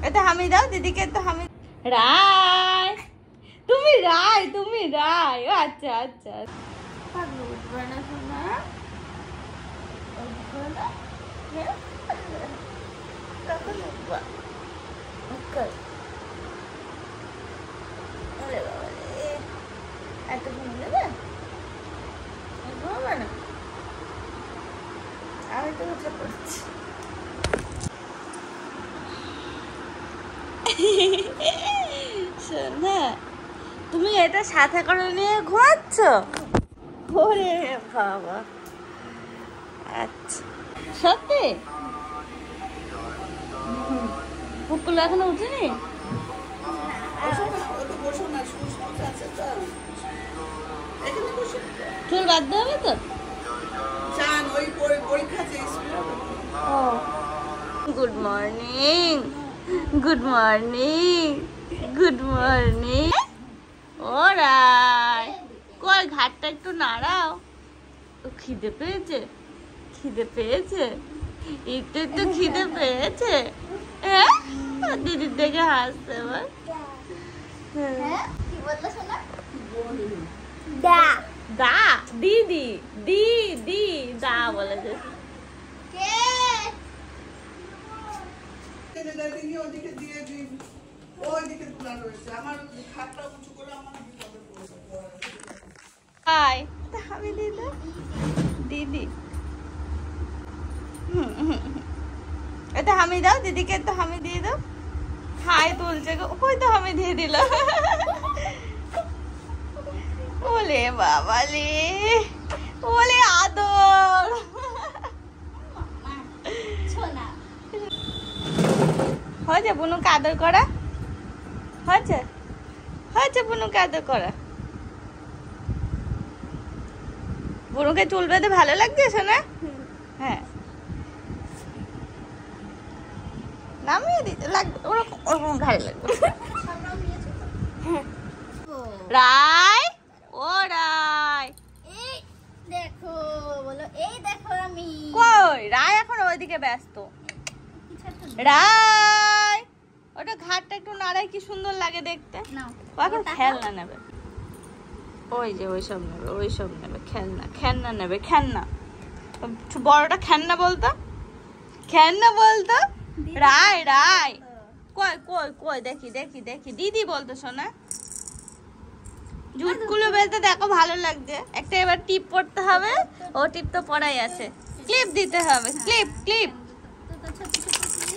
এটা হামি দাও দিদিকে, তো হামি। রায় তুমি রায়। ও আচ্ছা আচ্ছা। উঠবে না শোনা, উঠবে না, কখন উঠবা? এত ঘুম দেবে? ঘুমাবে না, আমি তো উঠে পড়ছি। শোনা, তুমি এটা সাথে করে নিয়ে ঘুমাচ্ছ? ওরে বাবা, আচ্ছা সত্যি? পুকুল এখনো উঠেনি? চুল বাঁধতে হবে তো? Good morning, good morning, good morning. ওরাই কই, ঘাটটা একটু নাড়াও। খিদে পেয়েছে, খিদে পেয়েছে, একটু একটু খিদে পেয়েছে। হ্যাঁ, দিদির দেখে হাসছে এবার। কি বললো শোনা? দা দা, দিদি দিদি দা বলেছে। কে ওদিকে দিয়ে দিন, ওইদিকে খোলা রয়েছে। আমার খাটটা উঁচু করে আমার হাই আমি দিদি দিদি। এটা হামি দাও দিদিকে, তো হামি দিয়ে দাও। হাই তুলছে গো, ওই তো হামি দিয়ে দিল। ওলে বাবা লে, ওলে আদর। হয়েছে বুনুকে আদর করা? হয়েছে, হয়েছে বুনুকে আদর করা। বুনুকে চুল বেঁধে ভালো লাগছে শোনা? হ্যাঁ, নামিয়ে দিতে লাগবে, ওরকম ভালো লাগবে। রায়, ও রায়, এই দেখো বলো, এই দেখো আমি কই? রায় এখন ওইদিকে ব্যস্ত। রায়, ওটা ঘাটটা একটু নাড়াই, কি সুন্দর লাগে দেখতে। এখন খেলনা নেবে, ওই যে ওইসব নেবে, ওইসব নেবে, খেলনা, খেলনা নেবে, খেলনা। বড়টা খেলনা বলতো, খেলনা বলতো। রায় রায়, কই কই কই, দেখি দেখি দেখি, দিদি বলতো শোনা। জুটগুলো বেলতে দেখো ভালো লাগছে। একটা এবার টিপ পড়তে হবে, ও টিপ তো পড়াই আছে, ক্লিপ দিতে হবে, ক্লিপ ক্লিপ।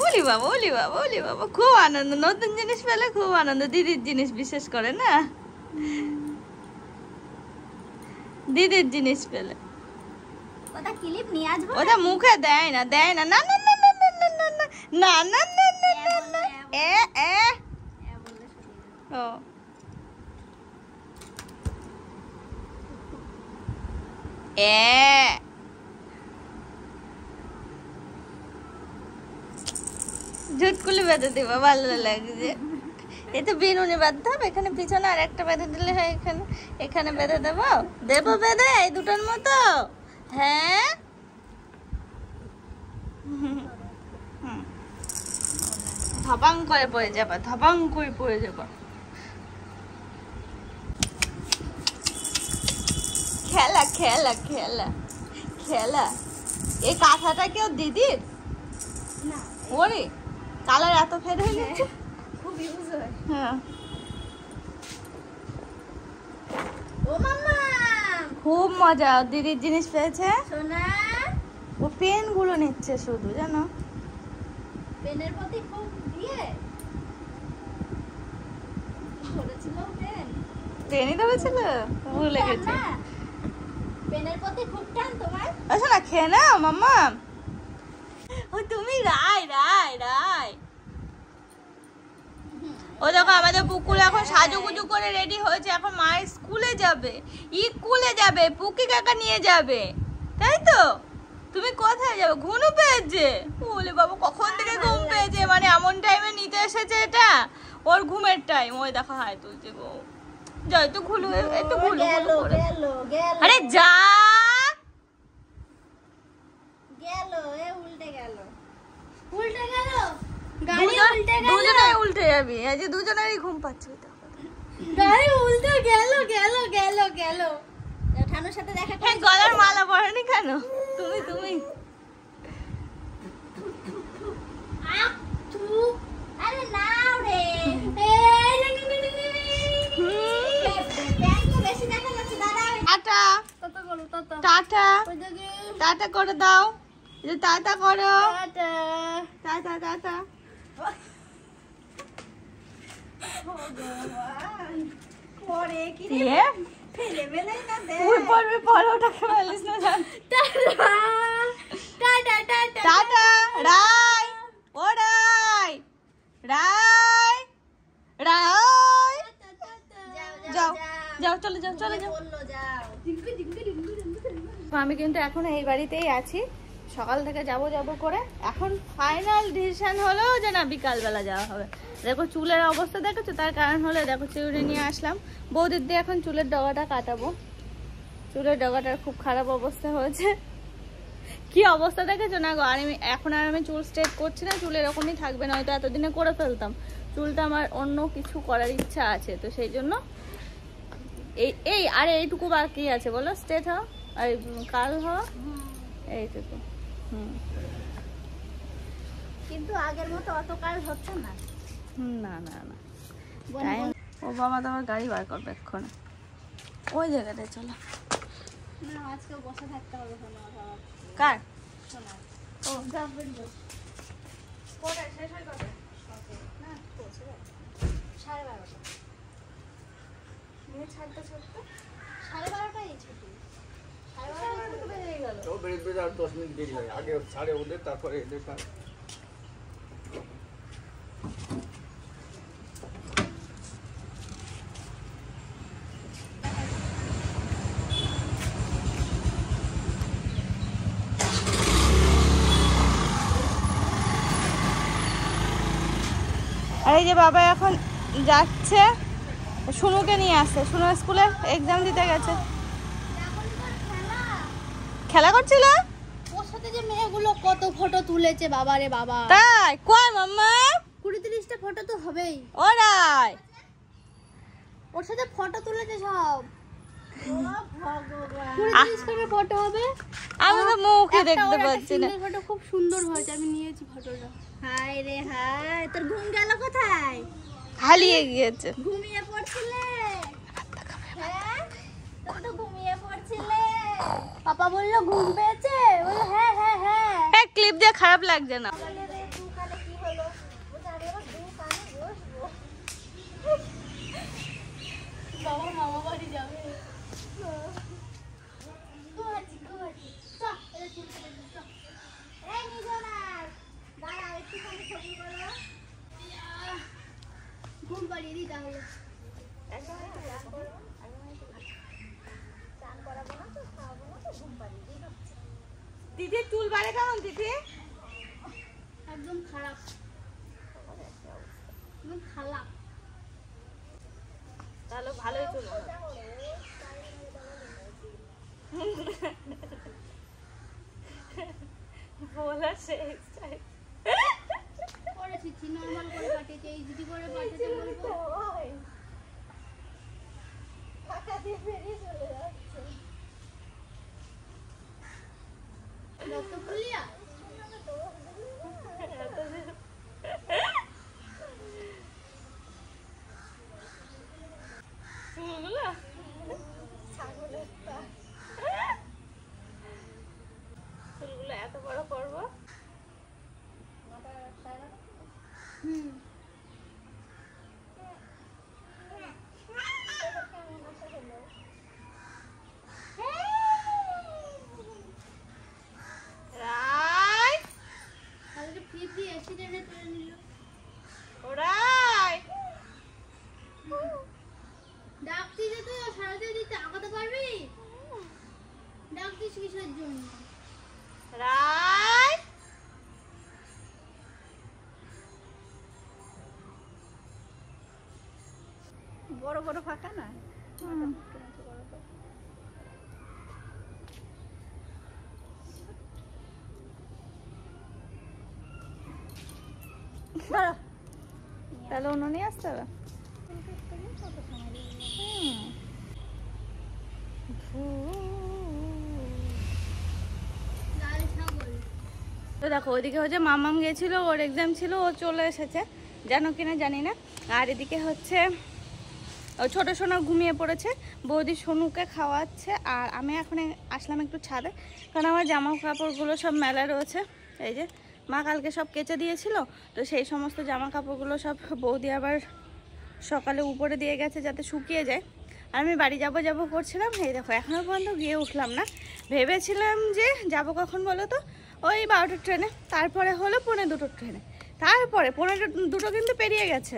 ওলি বাবা, ওলি বাবা, ওলি বাবা, খুব আনন্দ, নতুন জিনিস পেলে খুব আনন্দ। দিদির জিনিস বিশেষ করে না, দিদির জিনিস পেলে। ওটা ক্লিপ নিয়ে আসবো, ওটা মুখে দেয় না, দেয় না, না না না না না না না না না না না না। এ এ ও এ, ঝুটকুলি বেঁধে দিবা, ভালো লাগছে। এই তো বিনুনি বাঁধতে হবে, এখানে পিছনে আর একটা বেঁধে দিলে হয়। এখানে এখানে বেঁধে দেবো, দেবো বেঁধে এই দুটোর মতো। হ্যাঁ, ধপাং করে পড়ে যাবা, ধপাং করে পড়ে যাবা। খেলা খেলা খেলা খেলা। এই কাঁথাটা কেউ দিদির? ওরে কালার এত ফেড হয়ে গেছে, খুব ইউজ হয়। হ্যাঁ, ও মাম্মা খুব মজা। দিদির জিনিস পেয়েছে সোনা, ও পেন গুলো নিচ্ছে শুধু, জানো? পেনের প্রতি খুব দিয়ে ধরেছিল, পেন পেনই ধরেছিল, ভুলে গেছে। পেনের প্রতি খুব টান তোমার। আচ্ছা না, খেয়ে নাও মাম্মা। ও তুমি রায় রায় রায়। ও দেখো আমাদের পুকুর এখন সাজুগুজু করে রেডি হয়েছে, এখন মায়ের স্কুলে যাবে, স্কুলে যাবে, পুকি কাকা নিয়ে যাবে, তাই তো? তুমি কোথায় যাবে? ঘুম পেয়েছে? বলে বাবা কখন থেকে ঘুম পেয়েছে, মানে এমন টাইমে নিতে এসেছে এটা, ওর ঘুমের টাইম। ওই দেখো হাই তুলছে গো, যাই তো ঘুলু, একটু ঘুলু। আরে যা, গেল, এ উল্টে গেল, উল্টে গেল। দুজনেই উল্টে যাবি, এই যে দুজনেরই ঘুম পাচ্ছে। গাড়ি উল্টে গেল গেল গেল গেল। ঠানুর সাথে দেখা করে গলার মালা পরেনি কেন? তুমি আরে নাও রে। বেশি দেখা যাচ্ছে দাদা। টাটা টাটা করো টাটা। টাটা টাটা করে দাও, যে টাটা করো। Tata tata tata. করে কি রে ফেলে বেলে না দে। তুই পড়বে পরোটাকে বলিস না জান। টাটা টাটা টাটা টাটা রাই, ও রাই রাই রাই। যাও যাও, চলে যাও চলে যাও। আমি কিন্তু এখন এই বাড়িতেই আছি, সকাল থেকে যাব করে। এখন ফাইনাল ডিসিশন হলো যে না বিকালবেলা যাওয়া হবে। দেখো চুলের অবস্থা দেখেছো, তার কারণ হলো দেখো চিউড়ি নিয়ে আসলাম, বৌদির দিয়ে এখন চুলের ডগাটা কাটাবো। চুলের ডগাটার খুব খারাপ অবস্থা হয়েছে, কি অবস্থা দেখেছো না গো। আর আমি চুল স্ট্রেট করছি না, চুল এরকমই থাকবে, নয়তো এতদিনে করে ফেলতাম। চুলটা আমার অন্য কিছু করার ইচ্ছা আছে, তো সেই জন্য এই আর এইটুকু বাকি আছে বলো, স্ট্রেট হওয়া আর কাল হওয়া, এইটুকু। কিন্তু আগের মতো অত কাজ হচ্ছে না। না না না, ও বাবা তো আমার গাড়ি বার করবে এক্ষণ, ওই জায়গাটায় চলো। না আজকে বসে থাকতে হবে শোনা বাবা। কার? ও যাবেন বস। কোটা শেষ হয়ে যাবে না পৌঁছে যাবে 12:30। মেয়ে ছাড়তে 12:30টাই ছুটি। 12:30 বেজে গেল। তো বেরিয়ে আর 10 মিনিট দেরি হয়, আগে ছাড়ে ওদের, তারপরে এদের কাজ। আর এই যে বাবা এখন যাচ্ছে শুনুকে নিয়ে আসছে, শুনু স্কুলে এক্সাম দিতে গেছে। খেলা করছিল, ওর সাথে যে মেয়েগুলো কত ফটো তুলেছে বাবা রে বাবা। তাই কই মাম্মা? 20-30টা ফটো তো হবেই। ওরাই ওর সাথে ফটো তুলেছে সব। ও ভগবান 20-30টা ফটো হবে। আমি তো মুখই দেখতে পাচ্ছি না। ফটো খুব সুন্দর হয়েছে, আমি নিয়েছি ফটোটা। হাই রে হাই, তোর ঘুম গেল কোথায়? হারিয়ে গিয়েছে। ঘুমিয়ে পড়ছিলে? হ্যাঁ তুমি তো ঘুমিয়ে পড়ছিলে। পাপা বললো ঘুম পেয়েছে, বললো হ্যাঁ হ্যাঁ হ্যাঁ। এই ক্লিপ দিয়ে খারাপ লাগছে না। বলে রে দুখানে কি হলো? বলছে আমি এবার দুখানে বসবো। বাবা মামা বাড়ি যাবে। ঘুমাচ্ছি ঘুমাচ্ছি। চল এবার চুল কেটে দিই, চল। এই নিজনার দাঁড়াও একটুখানি ছবি করো। ঘুম পাড়িয়ে দিই তাহলে। চান করাবো না তো, খাওয়াবো না তো, ঘুম পাড়িয়ে দিই ভাবছি। দিদি চুল বাড়ে কেমন দিদি? একদম খারাপ, একদম খারাপ। তাহলে ভালোই চুল বলা শেষ। করেছি নরমাল করে পাঠিয়েছি, এই দিদি করে পাঠিয়েছে বলবো। ফাঁকা দিয়ে বেরিয়ে চলে যাচ্ছে। রক্ত ফুলিয়া চুলগুলো ছাগলের পা। চুলগুলো এত বড় করবো। হুম রাইট তাহলে ফিরতি অ্যাক্সিডেন্টে তুলে নিল। রাইট ডাকতি যে তুই সারাতে দিতে আগাতে পারবি? ডাকতিস কিসের জন্য? রাইট বড় বড় ফাঁকা না। তাহলে অন্য নিয়ে আসতে হবে। তো দেখো ওইদিকে হচ্ছে মামাম গেছিল, ওর এক্সাম ছিল, ও চলে এসেছে, জানো কিনা জানি না। আর এদিকে হচ্ছে ও ছোট সোনা ঘুমিয়ে পড়েছে, বৌদি সোনুকে খাওয়াচ্ছে। আর আমি এখন আসলাম একটু ছাদে, কারণ আমার জামা কাপড়গুলো সব মেলা রয়েছে। এই যে মা কালকে সব কেচে দিয়েছিল, তো সেই সমস্ত জামা কাপড়গুলো সব বৌদি আবার সকালে উপরে দিয়ে গেছে যাতে শুকিয়ে যায়। আর আমি বাড়ি যাব করছিলাম, এই দেখো এখনও পর্যন্ত গিয়ে উঠলাম না। ভেবেছিলাম যে যাব কখন বলো তো, ওই 12টার ট্রেনে, তারপরে হলো 1:45 ট্রেনে, তারপরে 1:45 কিন্তু পেরিয়ে গেছে,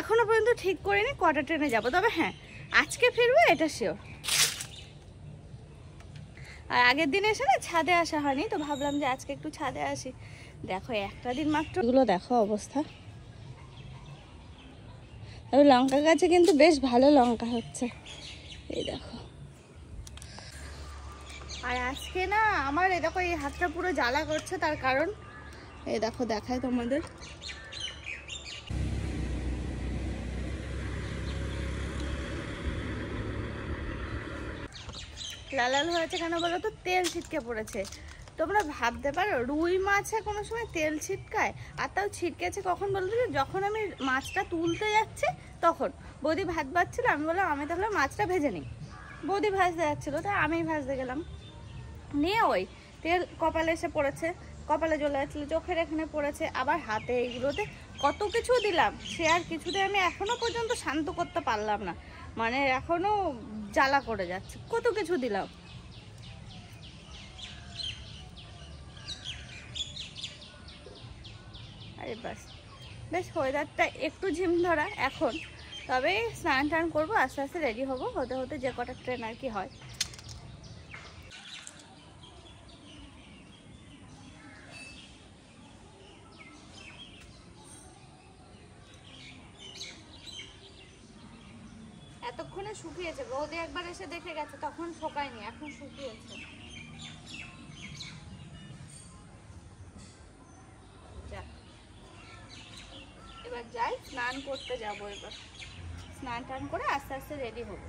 এখনও পর্যন্ত ঠিক করিনি কটা ট্রেনে যাব। তবে হ্যাঁ, আজকে ফিরবো এটা শিওর। আর আগের দিন এসে না ছাদে আসা হয়নি, তো ভাবলাম যে আজকে একটু ছাদে আসি। দেখো একটা দিন মাত্র, এগুলো দেখো অবস্থা। তবে লঙ্কা গাছে কিন্তু বেশ ভালো লঙ্কা হচ্ছে, এই দেখো। আর আজকে না আমার এই দেখো এই হাতটা পুরো জ্বালা করছে, তার কারণ এই দেখো দেখায় তোমাদের, লাল লাল হয়েছে কেন বলো তো, তেল ছিটকে পড়েছে। তোমরা ভাবতে পারো রুই মাছে কোনো সময় তেল ছিটকায়? আর তাও ছিটকেছে কখন বলো তো, যখন আমি মাছটা তুলতে যাচ্ছি তখন। বৌদি ভাত বাচ্ছিল, আমি বললাম আমি তাহলে মাছটা ভেজে নিই। বৌদি ভাজতে যাচ্ছিলো, তাই আমি ভাজতে গেলাম, নিয়ে ওই তেল কপালে এসে পড়েছে, কপালে জ্বলে যাচ্ছিলো, চোখের এখানে পড়েছে, আবার হাতে, এইগুলোতে কত কিছু দিলাম, সে আর কিছুতে আমি এখনো পর্যন্ত শান্ত করতে পারলাম না। মানে এখনো জ্বালা করে যাচ্ছে, কত কিছু দিলাম। আরে বাস, বেশ ওয়েদারটা একটু ঝিম ধরা এখন। তবে স্নান টান করবো, আস্তে আস্তে রেডি হবো, হতে হতে যে কটা ট্রেন আর কি হয়। এতক্ষণে শুকিয়েছে, বৌদি একবার এসে দেখে গেছে, তখন শোকায়নি, এখন শুকিয়েছে। এবার যাই, স্নান করতে যাবো। এবার স্নান টান করে আস্তে আস্তে রেডি হবো।